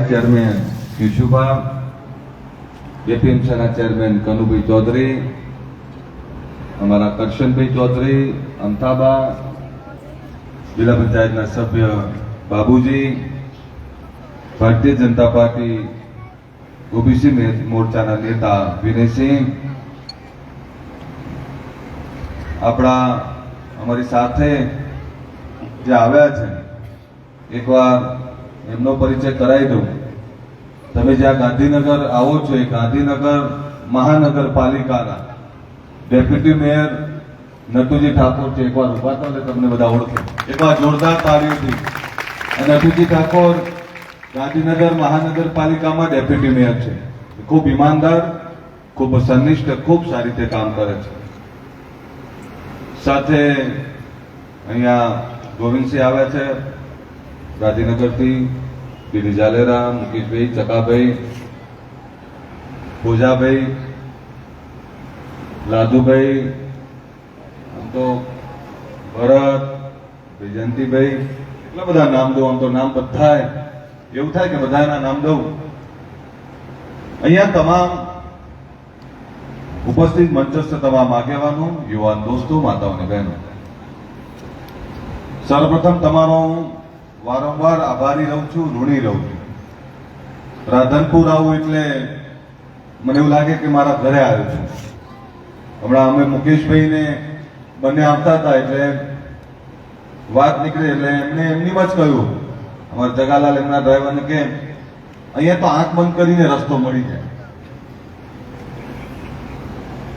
Chairman युशुभा, APMC chairman Kanubhai Chaudhary, हमारा करशन भाई चौधरी, अमताबा, जिला पंचायत सभ्य बाबूजी, भारतीय जनता पार्टी ओबीसी मोर्चा नेता विनय सिंह, अपना अमरी साथे जे आव्या छे एक बार एमनो परिचय कराई दूं। तमे ज्यां गांधीनगर आवो छो ए गांधीनगर महानगरपालिकाना डेप्यूटी मेयर नटुजी ठाकोर छे। एक बार उभा थो એટલે તમને બધા ઓળખે। એક વાર જોરદાર તાળીઓથી। નટુજી ઠાકોર ગાંધીનગર મહાનગરપાલિકામાં ડેપ્યુટી મેયર છે। ખૂબ ઈમાનદાર, ખૂબ સનિષ્ઠ, ખૂબ સારી રીતે કામ કરે છે। સાથે અહીંયા ગોવિંદસિંહ આવ્યા છે ગાંધીનગરથી, બીડી જાલેરા, મુકેશભાઈ, ચકાભાઈ, પૂજાભાઈ, લાદુભાઈ, આમ તો ભરત, જયંતિભાઈ, એટલા બધા નામ દઉં। આમ તો નામ બધા એવું થાય કે બધાના નામ દઉં। અહીંયા તમામ ઉપસ્થિત મંચસ્થ તમામ આગેવાનો, યુવાન દોસ્તો, માતાઓ અને બહેનો, સર્વપ્રથમ તમારો હું વારંવાર આભારી રહું છું, ઋણી રહું છું। રાધનપુર આવું એટલે મને એવું લાગે કે મારા ઘરે આવ્યો છું। હમણાં અમે મુકેશભાઈને બંને આવતા હતા એટલે વાત નીકળી એટલે એમને એમનીમાં જ કહ્યું, અમારા જગાલાલ એમના ડ્રાઈવરને કે અહીંયા તો આંખ બંધ કરીને રસ્તો મળી જાય।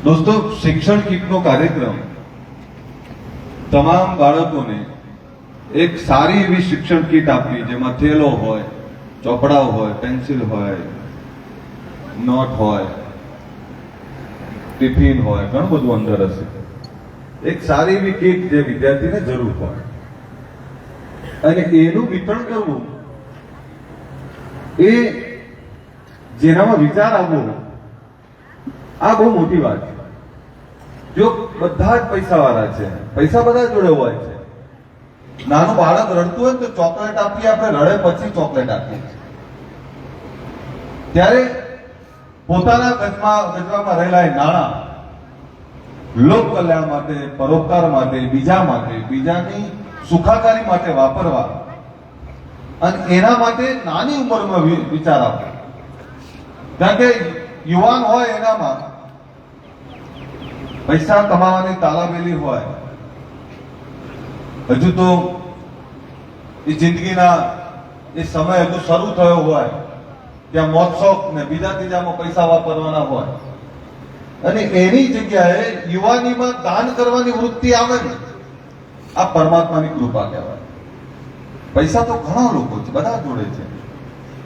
દોસ્તો, શિક્ષણ કીટનો કાર્યક્રમ તમામ બાળકોને એક સારી એવી શિક્ષણ કીટ આપવી, જેમાં થેલો હોય, ચોપડાઓ હોય, પેન્સિલ હોય, નોટ હોય, ટિફિન હોય, ઘણું બધું અંદર હશે। એક સારી એવી કીટ જે વિદ્યાર્થીને જરૂર હોય અને એનું વિતરણ કરવું, એ જેનામાં વિચાર આવવો, આ બહુ મોટી વાત છે। જો બધા જ પૈસાવાળા છે, પૈસા બધા જોડે હોય છે, નાનું બાળક રડતું હોય તો ચોકલેટ આપીએ આપણે, રડે પછી ચોકલેટ આપીએ। ત્યારે પોતાના ગજવામાં રહેલા એ નાણાં લોક કલ્યાણ માટે, પરોપકાર માટે, બીજા માટે, બીજાની સુખાકારી માટે વાપરવા અને એના માટે નાની ઉંમરમાં વિચાર આપવો। કારણ કે યુવાન હોય એનામાં પૈસા કમાવાની તાલાવેલી હોય, હજુ તો એ જિંદગીના એ સમય હજુ શરૂ થયો હોય, ત્યાં મોજ શોખ ને બીજા ત્રીજામાં પૈસા વાપરવાના હોય અને એની જગ્યાએ યુવાનીમાં દાન કરવાની વૃત્તિ આવે ને, આ પરમાત્માની કૃપા કહેવાય। પૈસા તો ઘણા લોકો છે, બધા જોડે છે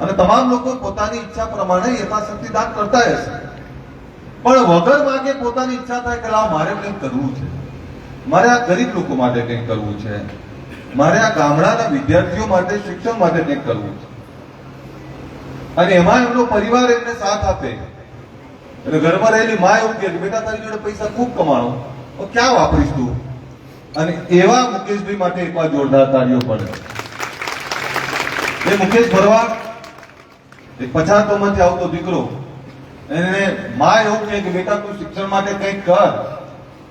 અને તમામ લોકો પોતાની ઈચ્છા પ્રમાણે યથાશક્તિ દાન કરતા હશે, પણ વગર માગે પોતાની ઈચ્છા થાય કે લાવ મારે કંઈક કરવું છે, મારે આ ગરીબ લોકો માટે કંઈક કરવું છે, મારે આ ગામડાના વિદ્યાર્થીઓ માટે શિક્ષણ માટે કંઈક કરવું છે, અને એમાં એમનો પરિવાર એમને સાથ આપે એટલે ઘરમાં રહેલી માં એવું કહે કે બેટા તારી જોડે પૈસા ખૂબ કમાણો, તો ક્યાં વાપરીશ તું? અને એવા મુકેશભાઈ માટે એકવાર જોરદાર તાળીઓ પડે। એ મુકેશ ભરવાડ એક પછાતોમાંથી આવતો દીકરો, એને માં એવું કહે કે બેટા તું શિક્ષણ માટે કંઈક કર,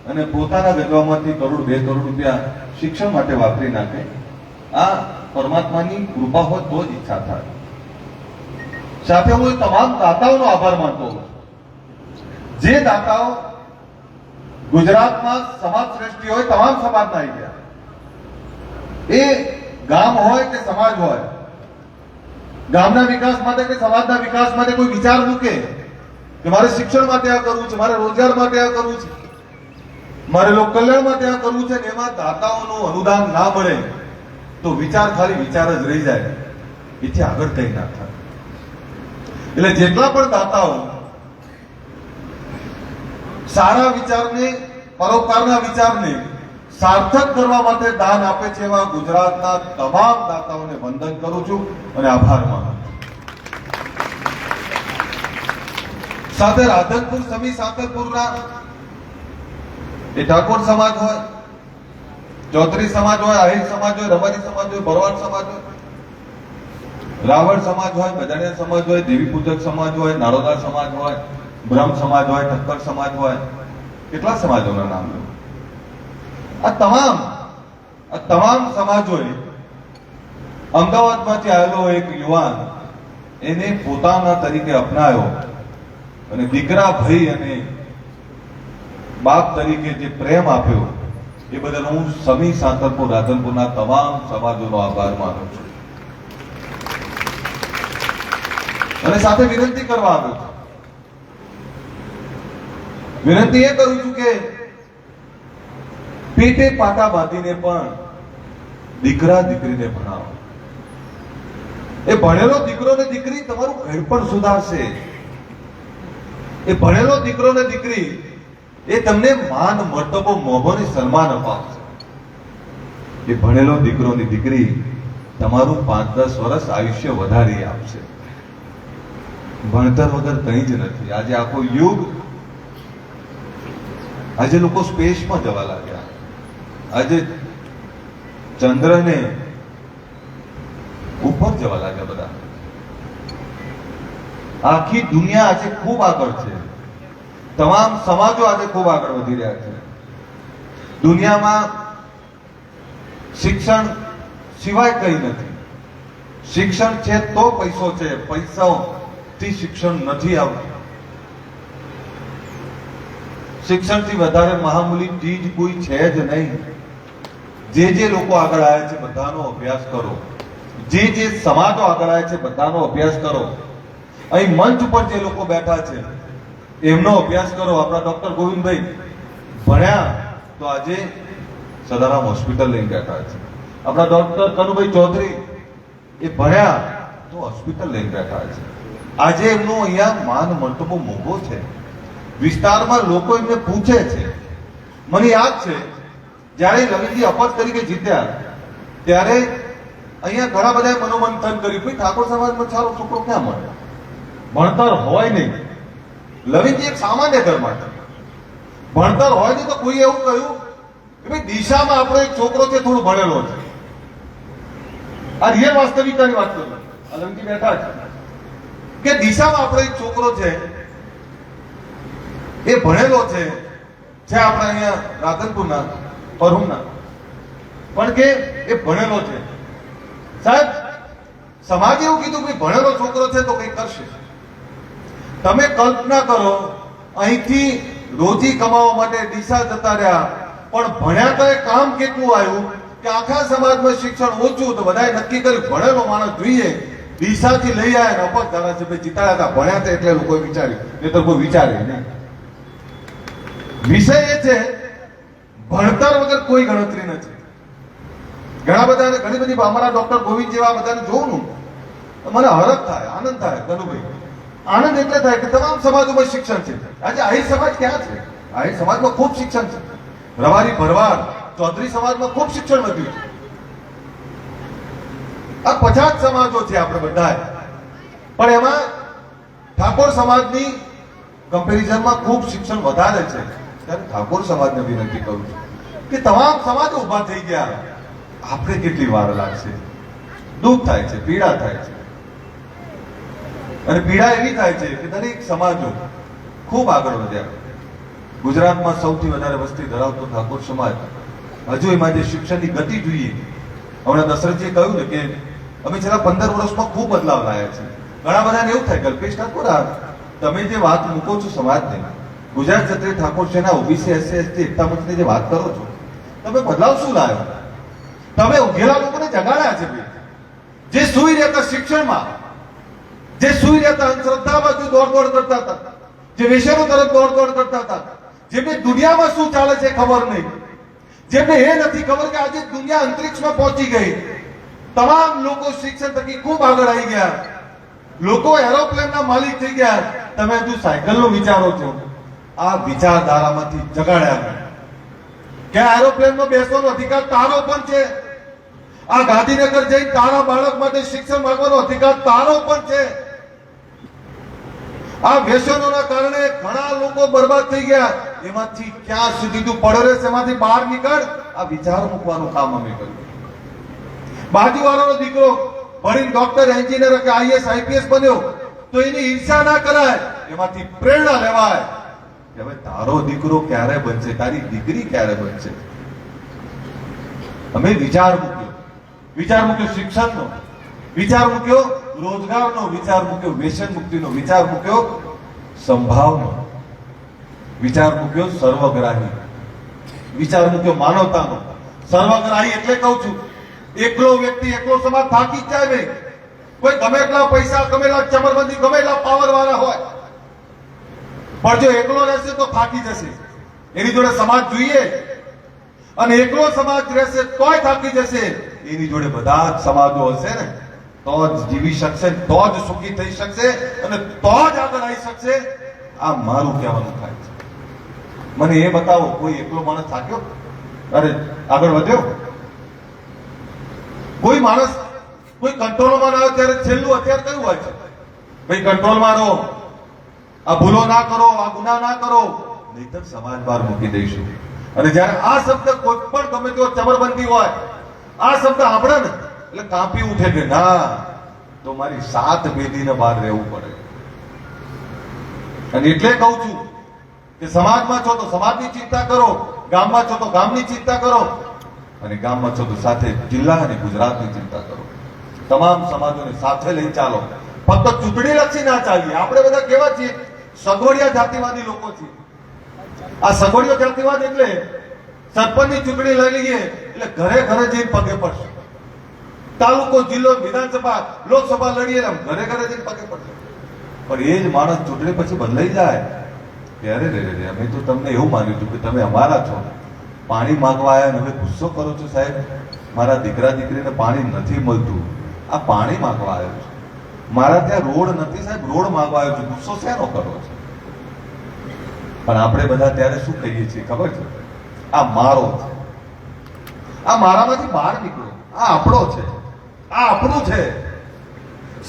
અને પોતાના ગજવામાંથી કરોડ 2 કરોડ રૂપિયા શિક્ષણ માટે વાપરી નાખે। આ પરમાત્માની કૃપા હોય તો જ ઈચ્છા થાય। સાથે હું તમામ દાતાઓનો આભાર માનતો હોઉં, જે દાતાઓ ગુજરાતમાં સમાજ શ્રેષ્ઠી હોય, તમામ સમાજના આવી ગયા, એ ગામ હોય કે સમાજ હોય, ગામના વિકાસ માટે કે સમાજના વિકાસ માટે કોઈ વિચાર મૂકે કે મારે શિક્ષણ માટે આ કરવું છે, મારે રોજગાર માટે આ કરવું છે, મારે લોક કલ્યાણ માટે આ કરવું છે, એમાં દાતાઓનું અનુદાન ના મળે તો વિચાર ખાલી વિચાર જ રહી જાય, એથી આગળ કઈ ના થાય। એટલે જેટલા પણ દાતાઓ સારા વિચારને, પરોપકારના વિચારને સાર્થક કરવા માટે દાન આપે છે, એવા ગુજરાતના તમામ દાતાઓને વંદન કરું છું અને આભાર માનું છું। સાથે રાધનપુર, સમી, સાંતલપુરના એ ઠાકોર સમાજ હોય, ચૌધરી સમાજ હોય, આહિર સમાજ હોય, રબારી સમાજ હોય, ભરવાડ સમાજ હોય, રાવળ સમાજ હોય, બજાણિયા સમાજ હોય, દેવી પૂજક સમાજ હોય, નારોદા સમાજ હોય, બ્રહ્મ સમાજ હોય, ઠક્કર સમાજ હોય, કેટલા સમાજોના નામ લો. આ તમામ સમાજોએ અમદાવાદમાંથી આવેલો એક યુવાન એને પોતાના તરીકે અપનાવ્યો અને દીકરા ભાઈ અને બાપ તરીકે જે પ્રેમ આપ્યો એ બદલ હું સમી સાંતરપુર રાધનપુરના તમામ સમાજોનો આભાર માનું છું અને સાથે વિનંતી કરવા આવ્યો છું. વિનંતી એ કરું છું કે પેટે પાટા બાંધીને પણ દીકરા દીકરીને ભણાવો. એ ભણેલો દીકરો ને દીકરી તમારું ઘર પણ સુધારશે. એ ભણેલો દીકરો ને દીકરી એ તમને માન મર્તબો મોભોને સન્માન અપાવશે. એ ભણેલો દીકરો ની દીકરી તમારું 5-10 વર્ષ આયુષ્ય વધારી આપશે. ભણતર વગર કંઈ જ નથી. આજે આખો યુગ, આજે લોકો સ્પેસમાં જવા લાગ્યા. આજે ચંદ્રને ઉપર જવા લાગ્યા બધા. આખી દુનિયા આજે ખૂબ આગળ છે. તમામ સમાજો આજે ખૂબ આગળ વધી રહ્યા છે. દુનિયામાં શિક્ષણ સિવાય કંઈ નથી. શિક્ષણ છે તો પૈસો છે, પૈસાથી શિક્ષણ નથી આવતું. શિક્ષણથી વધારે મહામૂલી ચીજ કોઈ છે જ નહીં. જે લોકો આગળ આવ્યા છે બધાનો અભ્યાસ કરો. જે સમાજો આગળ આવ્યા છે બધાનો અભ્યાસ કરો. અહીં મંચ પર જે લોકો બેઠા છે એમનો અભ્યાસ કરો. આપણા ડોક્ટર ગોવિંદભાઈ ભણ્યા તો આજે સદારામ હોસ્પિટલ લઈને બેઠા છે. આપણા ડોક્ટર કનુભાઈ ચૌધરી એ ભણ્યા તો હોસ્પિટલ લઈને બેઠા છે. આજે એમનો અહીંયા માન મર્તબો મોભો છે. વિસ્તારમાં લોકો એમને પૂછે છે. મને યાદ છે જ્યારે લવિંગજી અપક્ષ તરીકે જીત્યા ત્યારે અહીંયા ઘણા બધાએ મનોમંથન કર્યું, ભાઈ ઠાકોર સમાજમાં સારો છોકરો ક્યાં મળે, ભણતર હોય નહીં. લવિંગજી એક સામાન્ય ઘરમાં છે, ભણતર હોય નહીં તો કોઈ એવું કહ્યું કે ભાઈ દિશામાં આપણો એક છોકરો છે થોડું ભણેલો છે. આ રિયલ વાસ્તવિકતાની વાત કરું. લવિંગજી બેઠા છે કે દિશામાં આપણો એક છોકરો છે એ ભણેલો છે આપણે અહીંયા રાધનપુરના પરહુમના, પણ કે એ ભણેલો છે. સાહેબ સમાજે એવું કીધું કે ભણેલો છોકરો છે તો કંઈ કરશે. તમે કલ્પના કરો અહીંથી રોજી કમાવા માટે ડીસા જતા રહ્યા, પણ ભણ્યા તો એ કામ કેટલું આવ્યું કે આખા સમાજમાં શિક્ષણ ઓછું તો બધાએ નક્કી કર્યું ભણેલો માણસ જોઈએ. ડીસાથી લઈ આવ્યા અપક્ષ ધારાસભ્ય જીતાડ્યા હતા, ભણ્યા હતા એટલે લોકોએ વિચાર્યું, નહીં તો કોઈ વિચારે નહીં. વિષય એ છે ભણતર વગર કોઈ ગણતરી નથી. ઘણા બધા ઘણી બધી અમારા ડોક્ટર ગોવિંદ જેવા બધાને જોઉં મને હરખ થાય, આનંદ થાય. કનુભાઈ આનંદ એટલે થાય કે તમામ સમાજોમાં શિક્ષણ છે. આજે આહિર સમાજ ક્યાં છે? આહિર સમાજમાં ખૂબ શિક્ષણ છે. રવારી ભરવાડ ચૌધરી સમાજમાં ખૂબ શિક્ષણ વધ્યું છે. આ 50 સમાજો છે આપણે બધા, પણ એમાં ઠાકોર સમાજની કમ્પેરિઝનમાં ખૂબ શિક્ષણ વધારે છે. ત્યારે ઠાકોર સમાજને વિનંતી કરું છું કે તમામ સમાજો ઉભા થઈ ગયા, આપણે કેટલી વાર લાગશે? દુઃખ થાય છે, પીડા થાય છે. અને પીડા એવી થાય છે કે દરેક સમાજો ખૂબ આગળ વધ્યા. ગુજરાતમાં સૌથી વધારે વસ્તી ધરાવતો ઠાકોર સમાજ હજુ એમાં જે શિક્ષણની ગતિ જોઈએ. હમણાં દશરથજીએ કહ્યું ને કે અમે છેલ્લા 15 વર્ષમાં ખૂબ બદલાવ લાવ્યા છે. ઘણા બધાને એવું થાય કલ્પેશ ઠાકોર તમે જે વાત મૂકો છો સમાજને, ગુજરાત ક્ષત્રિય ઠાકોર સેના ઓબીસી એસસી એસટી એકતા મંચની જે વાત કરો છો, તમે બદલાવ શું લાવ્યો? તમે ઉઘેલા લોકોને જગાડ્યા છે. જે સુઈ રહેતા શિક્ષણમાં, જે સુઈ રહેતા અંધશ્રદ્ધા બાજુ દોડ કરતા હતા, જે વિષયો તરફ દોડ કરતા હતા, જેમને દુનિયામાં શું ચાલે છે ખબર નહીં, જેમને એ નથી ખબર કે આજે દુનિયા અંતરિક્ષમાં પહોંચી ગઈ. તમામ લોકો શિક્ષણ થકી ખૂબ આગળ આવી ગયા. લોકો એરોપ્લેનના માલિક થઈ ગયા. તમે હજુ સાયકલનો વિચારો છો. આ વિચારધારામાંથી જગાડ્યા કે એરોપ્લેનમાં બેસવાનો અધિકાર તારો પણ છે. આ ગાંધીનગર જઈ તારા બાળક માટે શિક્ષણ માંગવાનો અધિકાર તારો પણ છે. આ વ્યસનોના કારણે ઘણા લોકો બરબાદ થઈ ગયા. એમાંથી ક્યાં સુધી તું પડે રહેશે? એમાંથી બહાર નીકળ. આ વિચાર મૂકવાનું કામ અમે કર્યું. બાજુવાળાનો દીકરો ભણીને ડોક્ટર, એન્જિનિયર કે આઈએસ આઈપીએસ બન્યો તો એની ઈર્ષા ના કરાય, એમાંથી પ્રેરણા લેવાય કે હવે તારો દીકરો ક્યારે બનશે, તારી દીકરી ક્યારે બનશે. અમે વિચાર મૂક્યો શિક્ષણનો, વિચાર મૂક્યો રોજગારનો, વિચાર મૂક્યો વ્યસન મુક્તિનો, વિચાર મૂક્યો સંભાવનો, વિચાર મૂક્યો સર્વગ્રાહી, વિચાર મૂક્યો માનવતાનો. સર્વગ્રાહી એટલે કહું છું, એકલો વ્યક્તિ, એકલો સમાજ થાકી જ જાય નહીં. કોઈ ગમે એટલા પૈસા, ગમે એટલા ચમરબંધી, ગમે એટલા પાવર વાળા હોય, પણ જો એકલો રહેશે તો થાકી જશે. એની જોડે સમાજ જોઈએ, અને એકલો સમાજ રહેશે તોય થાકી જશે. એની જોડે બધા જ સમાજો હશે ને તો જ જીવી શકશે, તો જ સુખી થઈ શકશે, અને તો જ આગળ આવી શકશે. આ મારું કહેવાનું થાય છે. મને એ બતાવો, કોઈ એકલો માણસ થાક્યો, અરે આગળ વધ્યો? કોઈ માણસ કોઈ કંટ્રોલમાં ના આવે ત્યારે છેલ્લું હથિયાર કયું હોય છે? ભાઈ કંટ્રોલમાં રહો, આ ભૂલો ના કરો, આ ગુના ના કરો, નહીતર સમાજ બહાર મૂકી દઈશું. અને જયારે આ શબ્દ કોઈ પણ ગમે તેવો ચમરબંધી હોય, આ શબ્દ સાંભળે ને એટલે કાંપી ઉઠે કે ના, તો મારી સાત પેઢીને બહાર રહેવું પડે. અને એટલે કહું છું કે સમાજમાં છો તો સમાજની ચિંતા કરો, ગામમાં છો તો ગામની ચિંતા કરો, અને ગામમાં છો તો સાથે જિલ્લા અને ગુજરાતની ચિંતા કરો. તમામ સમાજોને સાથે લઈ ચાલો. ફક્ત ચૂંટણી લક્ષી ના ચાલીએ. આપણે બધા કેવા છીએ? સગવડિયા જાતિવાદી લોકો છીએ. આ સગવડિયો જાતિવાદ એટલે સરપંચની ચૂંટણી લઈ લઈએ એટલે ઘરે ઘરે જઈને પગે પડશે. તાલુકો, જિલ્લો, વિધાનસભા, લોકસભા લડીએ ઘરે ઘરે જઈને પગે પડશે. પણ એ જ માણસ ચૂંટણી પછી બદલાઈ જાય ત્યારે રે અમે તો તમને એવું માન્યું હતું કે તમે અમારા છો, પાણી માંગવા આવ્યા અને હવે ગુસ્સો કરો છો સાહેબ, મારા દીકરા દીકરીને પાણી નથી મળતું, આ પાણી માંગવા આવ્યો છું, મારા ત્યાં રોડ નથી સાહેબ, રોડ માંગવા આવ્યો છું, ગુસ્સો શેનો કરો છો? પણ આપણે બધા ત્યારે શું કહીએ છીએ ખબર છે? આ મારો છે, આ મારામાંથી બહાર નીકળો, આ આપણો છે, આ આપણું છે.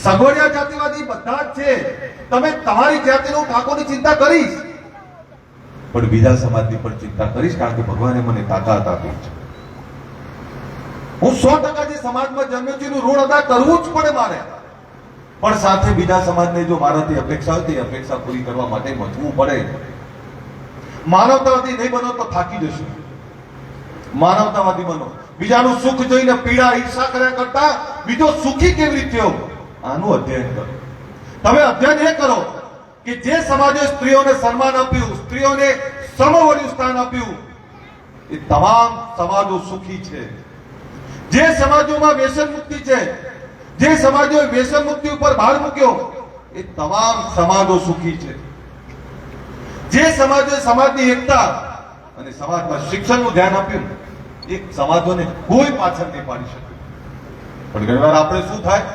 સગવડિયા જાતિવાદી બધા જ છે. તમે તમારી જાતિનું ઠાકોરની ચિંતા કરીશ, પણ બીજા સમાજની પણ ચિંતા કરીશ, કારણ કે ભગવાને મને તાકાત આપી છે. હું 100% જે સમાજમાં જન્મ્યો છું એનું ઋણ અદા કરવું જ પડે મારે, પણ સાથે બીજા સમાજને જો મારાથી અપેક્ષા હોય તો એ અપેક્ષા પૂરી કરવા માટે મથવું પડે. માનવતાવાદી નહીં બનો તો થાકી જશો. માનવતાવાદી બનો, બીજાનું સુખ જોઈને પીડા, ઈર્ષા કર્યા કરતા બીજો સુખી કેવી રીતે થયો આનું અધ્યયન કરો. તમે અધ્યયન એ કરો કે જે સમાજે સ્ત્રીઓને સન્માન આપ્યું, સ્ત્રીઓને સમવર્યું સ્થાન આપ્યું, એ તમામ સમાજો સુખી છે. જે સમાજોમાં વ્યસન મુક્તિ છે, જે સમાજોએ વ્યસન મુક્તિ ઉપર ભાર મૂક્યો, એ તમામ સમાજો સુખી છે. જે સમાજે સમાજની એકતા અને સમાજમાં શિક્ષણનું ધ્યાન આપ્યું, એ સમાજોને કોઈ પાછળ નહીં પાડી શકે. પણ ઘણીવાર આપણે શું થાય,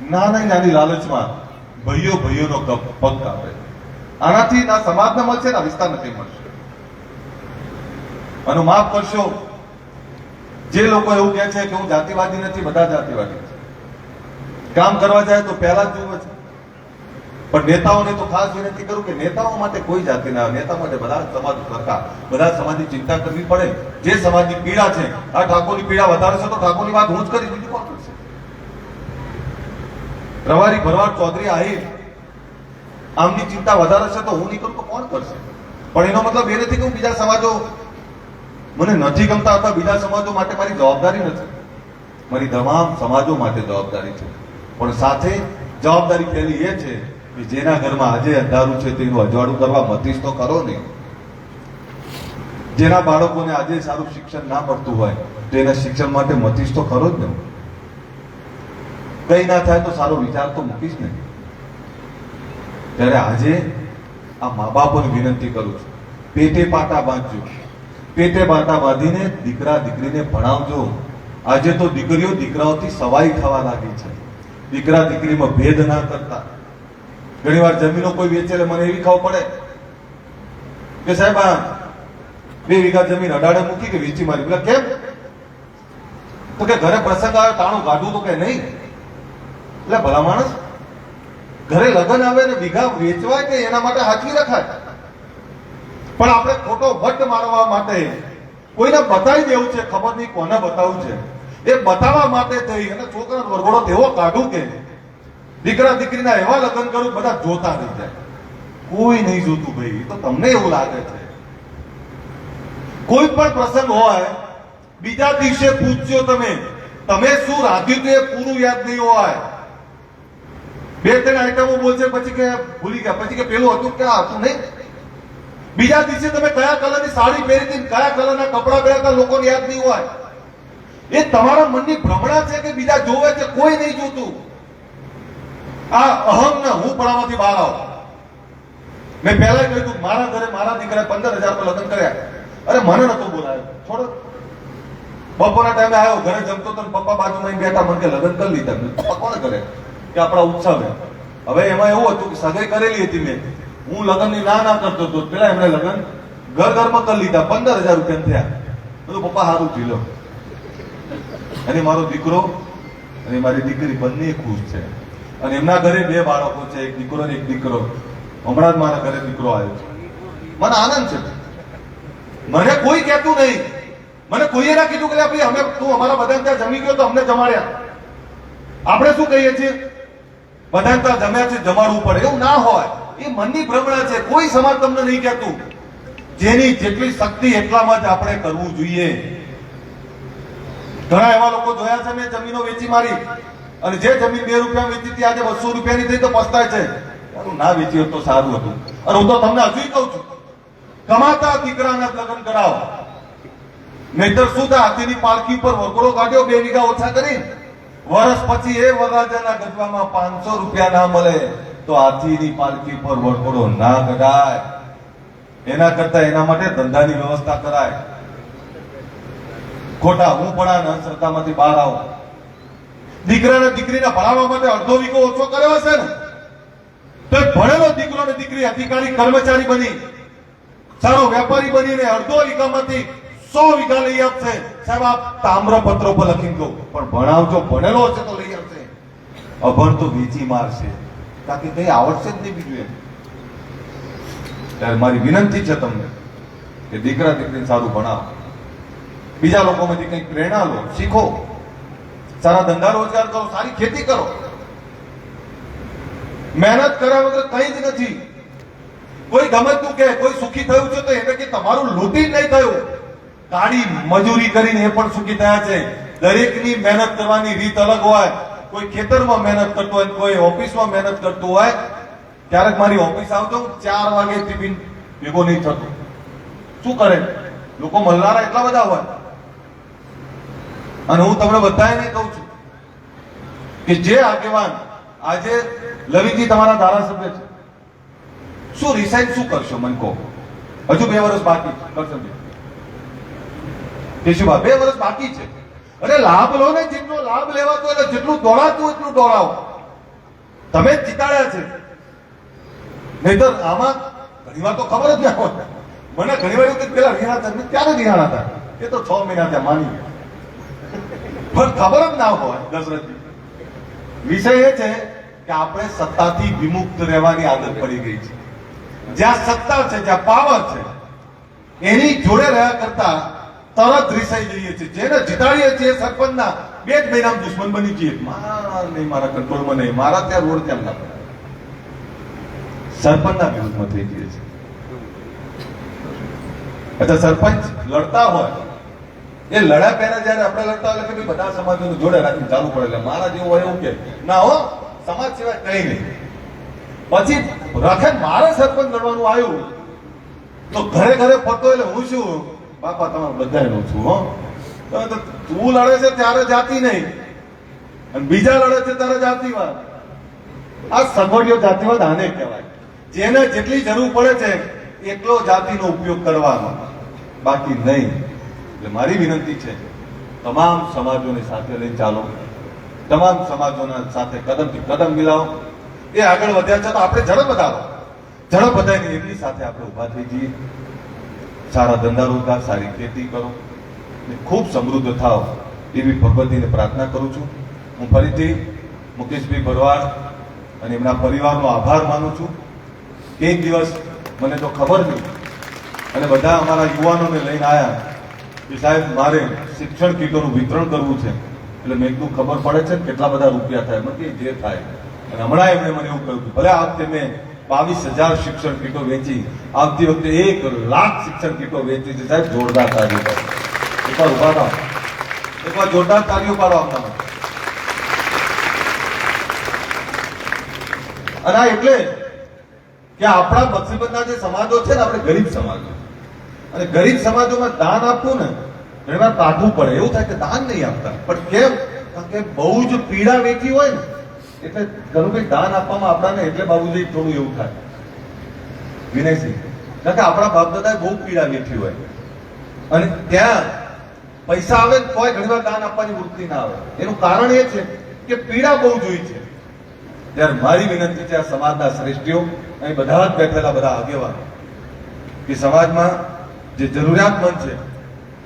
નાની લાલચમાં ભાઈઓનો પગ કાપે. આનાથી ના સમાજને મળશે ના વિસ્તારને કંઈ મળશે. અને માફ કરશો, જે લોકો એવું કહે છે કે હું જાતિવાદી નથી, બધા જાતિવાદી છે, કામ કરવા જાય તો પહેલા જ જુએ છે. પણ નેતાઓને તો ખાસ વિનંતી કરું કે નેતાઓ માટે કોઈ જાતિ ના, નેતા માટે બધા સમાજ સરકાર, બધા સમાજની ચિંતા કરવી પડે. જે સમાજની પીડા છે, આ ઠાકોરની પીડા વધારે છે તો ઠાકોરની વાત હું જ કરીશ, બીજું કોણ કરશે? રવારી ભરવાડ ચૌધરી આહિર આમની ચિંતા વધારે છે તો હું નહીં કરું તો કોણ કરશે? પણ એનો મતલબ એ નથી કે હું બીજા સમાજો મને નથી ગમતા અથવા બીજા સમાજો માટે મારી જવાબદારી નથી. મારી તમામ સમાજો માટે જવાબદારી છે. પણ સાથે જવાબદારી પહેલી એ છે કે જેના ઘરમાં આજે અંધારું છે તેનું અજવાળું કરવા મતીશ તો કરો નહીં. જેના બાળકોને આજે સારું શિક્ષણ ના મળતું હોય તો એના શિક્ષણ માટે મતીશ તો ખરો જ નહીં. કઈ ના થાય તો સારો વિચાર તો મૂકીશ ને. ત્યારે આજે આ મા બાપોને વિનંતી કરું છું, પેટે પાટા બાંધજો, પેટે પાટા બાંધીને દીકરા દીકરીને ભણાવજો. આજે તો દીકરીઓ દીકરાઓથી સવાઈ થવા લાગી છે. દીકરા દીકરીમાં ભેદ ના કરતા. ઘણી વાર જમીનો કોઈ વેચે મને એવી ખબર પડે કે સાહેબ આ 2 વીઘા જમીન અડાડે મૂકી કે વેચી મારી. બોલા કેમ? તો કે ઘરે પ્રસંગ આવે ટાણું કાઢવું તો કે નહીં. એટલે ભલા માણસ, ઘરે લગ્ન આવે ને વીઘા વેચવાય કે એના માટે હાચવી રખાય. પણ આપણે ખોટો વટ મારવા માટે કોઈને બતાવી દેવું છે, ખબર નહીં કોને બતાવવું છે. એ બતાવવા માટે થઈ અને છોકરાનો વરઘોડો તેવો કાઢું કે દીકરા દીકરીના એવા લગ્ન કરું બધા જોતા રહી જાય. કોઈ નહીં જોતું ભાઈ. તો તમને એવું લાગે છે કોઈ પણ પ્રસંગ હોય બીજા દિવસે પૂછજો તમે શું રાંધ્યું તો એ પૂરું યાદ નહીં હોય. બે ત્રણ આઈટમો બોલશે પછી કે ભૂલી ગયા, પછી કે પેલું હતું કે હતું નહીં. બીજા દિવસે તમે કયા કલરની સાડી પહેરી હતી, કયા કલરના કપડા પહેર્યા હતા લોકોને યાદ નહીં હોય. એ તમારા મનની ભ્રમણા છે કે બીજા જોવે છે, કોઈ નહીં જોતું. આ અહમ ને હું પડાવવાથી બહાર આવો. મેં પહેલા કહ્યું હતું મારા ઘરે મારા દીકરાએ 15,000 પર લગ્ન કર્યા. અરે મને નતો બોલાયો, છોડો. બપોરના ટાઈમે આવ્યો, ઘરે જમતો તો પપ્પા બાજુમાં બેઠા, મને કે લગ્ન કરી લીધા. પપ્પા કોને કરે કે આપણા ઉત્સવ છે. હવે એમાં એવું હતું કે સગાઈ કરેલી હતી મેં, હું લગ્નની ના કરતો હતો. પેલા એમણે લગ્ન ઘરમાં કરી લીધા, 15,000 રૂપિયા થયા. બધું પપ્પા સારું પીલો. અને મારો દીકરો અને મારી દીકરી બંને ખુશ છે. અને એમના ઘરે 2 બાળકો છે, એક દીકરો અને એક દીકરો. હમણાં જ મારા ઘરે દીકરો આવ્યો છે. મને આનંદ છે. મને કોઈ કહેતું નહીં, મને કોઈએ ના કીધું કે ભાઈ અમે તું અમારા બધા ત્યાં જમી ગયો તો અમને જમાડ્યા. આપણે શું કહીએ છીએ, બધા ત્યાં જમ્યા છે જમાડવું પડે, એવું ના હોય. એ મનની ભ્રમણા છે. કોઈ સમાજ તમને નહીં કહેતું. જેની જેટલી શક્તિ એટલામાં જ આપણે કરવું જોઈએ. ઘણા એવા લોકો જોયા છે મેં, જમીનો વેચી મારી અને જે જમીન 2 રૂપિયા વેચી હતી આજે 200 રૂપિયાની થઈ તો પસ્તાય છે. ના વેચી હોત તો સારું હતું. અને હું તો તમને હજુ કહું છું, કમાતા દીકરાના લગ્ન કરાવો. નહીતર શું થાય, હાથીની પાલખી પર વરઘોડો કાઢ્યો 2 વીઘા ઓછા કરી, વર્ષ પછી એ વરરાજાના ગજવામાં 500 રૂપિયા ના મળે તો હાથીની પાલખી પર વરઘોડો ના કઢાય. એના કરતા એના માટે ધંધાની વ્યવસ્થા કરાય. ખોટા હું પણ અંધશ્રદ્ધામાંથી બહાર આવો. દીકરાને દીકરીને ભણાવવા માટે અડધો વીઘો ઓછો કર્યો હશે ને તો ભણેલો દીકરો ને દીકરી અધિકારી કર્મચારી બની સારો વેપારી બનીને અડધો વીઘામાંથી 100 વીઘા લઈ આપશે. સાહેબ આપ તામ્રપત્રો પર લખીને દો, પણ ભણાવજો, ભણેલો હશે તો લઈ આપશે. અભણ તો વેચી મારશે, તાકી કઈ આવડશે જ નહીં બીજું એમ. ત્યારે મારી વિનંતી છે તમને કે દીકરા દીકરીને સારું ભણાવો. બીજા લોકોમાંથી કંઈક પ્રેરણા લો, શીખો, સારા ધંધા રોજગાર કરો, સારી ખેતી કરો. મહેનત કર્યા વગર કંઈ જ નથી. કોઈ ગમતું કે કોઈ સુખી થયું છે તો એને કે તમારું લૂંટી નહીં થયું, કાળી મજૂરી કરીને એ પણ સુખી થયા છે. દરેકની મહેનત કરવાની રીત અલગ હોય. કોઈ ખેતરમાં મહેનત કરતો હોય, કોઈ ઓફિસમાં મહેનત કરતું હોય. ક્યારેક મારી ઓફિસ આવતો 4 વાગે ટિફિન ભેગો નહીં થતો. શું કરે, લોકો મલ્હારા એટલા બધા હોય. અને હું તમને બધાને કહું છું કે જે આગેવાન આજે લવિંગજી તમારા ધારાસભ્ય છે, શું રિસાઇન શું કરશો મને કહો. હજુ 2 વર્ષ બાકી છે. કરશનજી કેશુભા 2 વર્ષ બાકી છે. અરે લાભ લો ને, જેટલો લાભ લેવાતો એટલે જેટલું દોડાતું એટલું દોડાવો. તમે જ જીતાડ્યા છે. નહીતર આમાં ઘણી વાર તો ખબર જ ના હોય. મને ઘણી વાર એવું પેલા રિહાણા હતા, ક્યારે રિહાણા હતા, એ તો 6 મહિના ત્યાં માની ગયા, પણ ખબર જ ના હોય. દશરથજી, વિષય એ છે કે આપણે સત્તાથી વિમુક્ત રહેવાની આદત પડી ગઈ છે. જ્યાં સત્તા છે, જ્યાં પાવર છે, એની જોડે રહ્યા કરતા તરત રિસાઈ જઈએ છીએ. જેને જીતાડીએ છીએ સરપંચના 2 જ મહિનામાં દુશ્મન બની જઈએ. નહીં, મારા કંટ્રોલમાં નહીં, મારા ત્યાં રોડ કેમ ના પડે, સરપંચના વિરુદ્ધમાં થઈ જઈએ છીએ. એટલે સરપંચ લડતા હોય, એ લડ્યા પહેલા જયારે આપણે લડતા હોય કે બધા સમાજોને જોડે રાખીને ચાલુ પડે. એટલે મારા જેવું હોય એવું કે ના હો, સમાજ સિવાય કઈ નહીં. પછી રખે મારે સરપંચ લડવાનું આવ્યું તો ઘરે ઘરે ફરતો, એટલે હું શું બાપા તમારે બધાનો છું. હો, તું લડે છે ત્યારે જાતિ નહીં અને બીજા લડે છે ત્યારે જાતિવાદ. આ સગવડિયો જાતિવાદ આને કહેવાય. જેને જેટલી જરૂર પડે છે એટલો જાતિનો ઉપયોગ કરવાનો, બાકી નહીં. એટલે મારી વિનંતી છે, તમામ સમાજોને સાથે લઈ ચાલો, તમામ સમાજોના સાથે કદમથી કદમ મિલાવો. એ આગળ વધ્યા છે તો આપણે ઝડપ વધારો, ઝડપ વધારીને એમની સાથે આપણે ઉભા થઈ જઈએ. સારા ધંધા રોજગાર, સારી ખેતી કરો, ખૂબ સમૃદ્ધ થાવ એવી ભગવતીને પ્રાર્થના કરું છું. હું ફરીથી મુકેશભાઈ ભરવાડ અને એમના પરિવારનો આભાર માનું છું. એક દિવસ મને તો ખબર નહીં અને બધા અમારા યુવાનોને લઈને આવ્યા કે સાહેબ મારે શિક્ષણ કીટોનું વિતરણ કરવું છે. એટલે મેં કીધું ખબર પડે છે ને કેટલા બધા રૂપિયા થાય? મને જે થાય. અને હમણાં એમણે મને એવું કહ્યું ભલે આ વખતે મેં 22,000 શિક્ષણ કીટો વેચી, આવતી વખતે 1,00,000 શિક્ષણ કીટો વેચી છે. સાહેબ જોરદાર તાળીઓ પાડો. એકવાર ઉભા રહો, એકવાર જોરદાર તાળીઓ પાડો આમના માટે. અને આ એટલે કે આપણા મુસીબતના જે સમાજો છે ને, આપણે ગરીબ સમાજો, અને ગરીબ સમાજોમાં દાન આપવું ને ઘણી વાર કાઢવું પડે. એવું થાય કે દાન નહીં આપતા, પણ કેમ? કારણ કે બહુ જ પીડા વેચી હોય ને, એટલે ઘણું કંઈ દાન આપવામાં આપણાને એટલે બાબુજી થોડું એવું થાય. વિનયસિંહ, કારણ કે આપણા બાપ દાદાએ બહુ પીડા વેઠી હોય, અને ત્યાં પૈસા આવે તોય ઘણી વાર દાન આપવાની વૃત્તિ ના આવે. એનું કારણ એ છે કે પીડા બહુ જોઈ છે. ત્યારે મારી વિનંતી છે આ સમાજના શ્રેષ્ઠીઓ, અહીં બધા જ બેઠેલા બધા આગેવાનો, કે સમાજમાં જે જરૂરિયાતમંદ છે,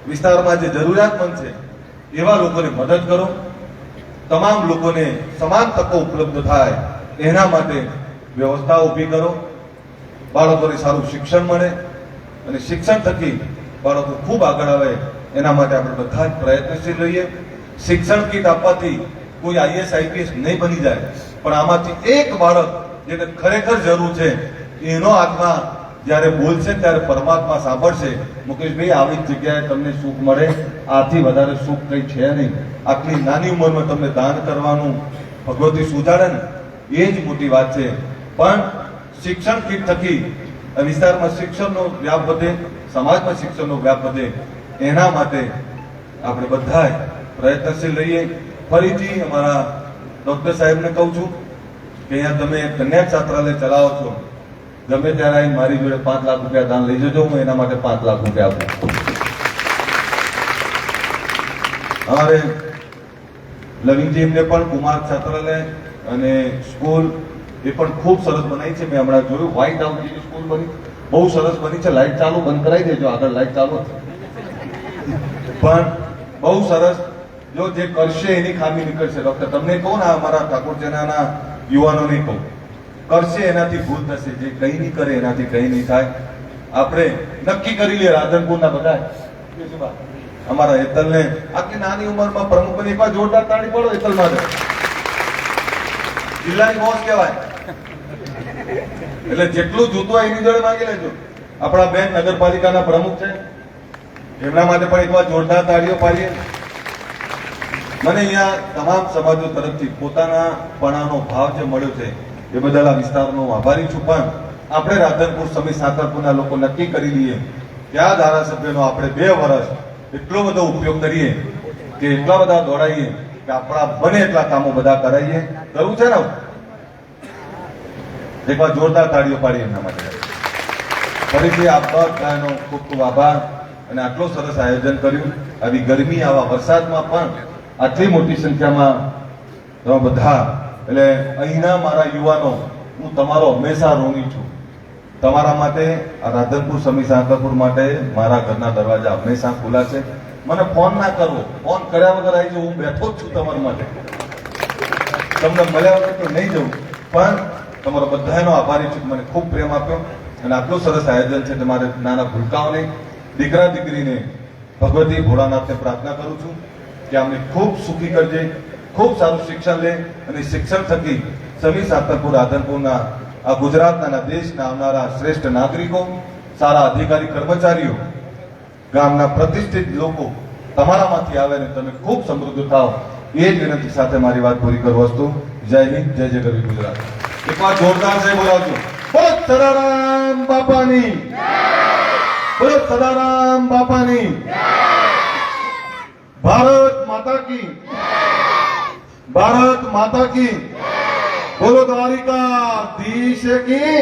વિસ્તારમાં જે જરૂરિયાતમંદ છે, એવા લોકોને મદદ કરો. તમામ લોકોને સમાન તકો ઉપલબ્ધ થાય એના માટે વ્યવસ્થા ઊભી કરો. બાળકોને સારું શિક્ષણ મળે, અને શિક્ષણ થકી બાળકો ખૂબ આગળ આવે એના માટે આપણે બધા જ પ્રયત્નશીલ રહીએ. શિક્ષણ કીટ આપવાથી કોઈ IAS IPS નહીં બની જાય, પણ આમાંથી એક બાળક જેને ખરેખર જરૂર છે એનો આત્મા જ્યારે બોલશે ત્યારે પરમાત્મા સાંભળશે. મુકેશભાઈ, આવી જ જગ્યાએ તમને સુખ મળે, આથી વધારે સુખ કંઈ છે નહીં. આટલી નાની ઉંમરમાં તમને દાન કરવાનું ભગવતી સુધારે ને, એ જ મોટી વાત છે. પણ શિક્ષણ કીટ થકી વિસ્તારમાં શિક્ષણનો વ્યાપ વધે, સમાજમાં શિક્ષણનો વ્યાપ વધે, એના માટે આપણે બધા પ્રયત્નશીલ રહીએ. ફરીથી અમારા ડોક્ટર સાહેબને કહું છું કે અહીંયા તમે કન્યા છાત્રાલય ચલાવો છો, ગમે ત્યારે આવીને મારી જોડે 5 લાખ રૂપિયા દાન લઈ જજો. હું એના માટે 5 લાખ રૂપિયા આપું. અમારે લવિંગજીને પણ કુમાર છાત્રાલય અને સ્કૂલ એ પણ ખૂબ સરસ બનાવી છે. મેં હમણાં જોયું વ્હાઇટ હાઉસની સ્કૂલ બની, બહુ સરસ બની છે. લાઈટ ચાલુ બંધ કરાવી દેજો, આગળ લાઈટ ચાલુ પણ બહુ સરસ. જો જે કરશે એની ખામી નીકળશે. ડોક્ટર તમને કહું ને, અમારા ઠાકોરજનાના યુવાનોને કહું, કરશે એનાથી ભૂલ થશે, જે કંઈ નહીં કરે એનાથી કંઈ નહીં થાય. આપણે નક્કી કરી લઈએ રાધનપુરના બધા, અમારા હેતલને આટલી નાની ઉંમરમાં પ્રમુખ બની. એકવાર જોરદાર તાળી પડો હેતલ માટે. જિલ્લાની બોસ કહેવાય, એટલે જેટલું જોતું હોય એની જોડે માંગી લેજો. આપણા બેન નગરપાલિકાના પ્રમુખ છે, એમના માટે પણ એકવાર જોરદાર તાળીઓ પાડીએ. મને અહીંયા તમામ સમાજો તરફથી પોતાના પણાનો ભાવ જે મળ્યો છે એ બદલ આ વિસ્તારનો આભારી છું. પણ આપણે રાધનપુર સમી સાંતરપુરના લોકો નક્કી કરી લઈએ કે આ ધારાસભ્યનો આપણે 2 વર્ષ એટલો બધો ઉપયોગ કરીએ, કે એટલા બધા દોડાઈએ કે આપણા બને એટલા કામો બધા કરાવીએ. કરવું છે ને? એકવાર જોરદાર તાળીઓ પાડીએ એમના માટે. ફરીથી આપનો ખૂબ ખૂબ આભાર. અને આટલો સરસ આયોજન કર્યું, આવી ગરમી, આવા વરસાદમાં પણ આટલી મોટી સંખ્યામાં તમે બધા. એટલે અહીંના મારા યુવાનો, હું તમારો હંમેશા ઋણી છું. તમારા માટે, આ રાધનપુર સમી સાંતરપુર માટે મારા ઘરના દરવાજા હંમેશા ખુલ્લા છે. મને ફોન ના કરવો, ફોન કર્યા વગર આવી જવું, હું બેઠો જ છું તમારા માટે. તમને મળ્યા વગર તો નહીં જવું, પણ તમારો બધાનો આભારી છું. મને ખૂબ પ્રેમ આપ્યો, અને આટલું સરસ આયોજન છે. તમારે નાના ભૂલકાઓને, દીકરા દીકરીને ભગવતી ભોળાનાથને પ્રાર્થના કરું છું કે અમને ખૂબ સુખી કરજે, ખૂબ સારું શિક્ષણ લે, અને શિક્ષણ થકી સમી સાંતરપુર રાધનપુરના આ ગુજરાતના દેશના આવનારા શ્રેષ્ઠ નાગરિકો, સારા અધિકારી કર્મચારીઓ, ગામના પ્રતિષ્ઠિત લોકો તમારામાંથી આવે ને તમે ખૂબ સમૃદ્ધ થાઓ, એ જ વિનંતી સાથે મારી વાત પૂરી કરું છું. જય હિન્દ, જય જય ગરવી ગુજરાત. એકવાર જોરદાર જય બોલાવજો. બોલો સદારામ બાપાની, બોલો સદારામ બાપાની. ભારત માતા કી, ભારત માતા કી. બોલો દ્વારિકાધીશ કી.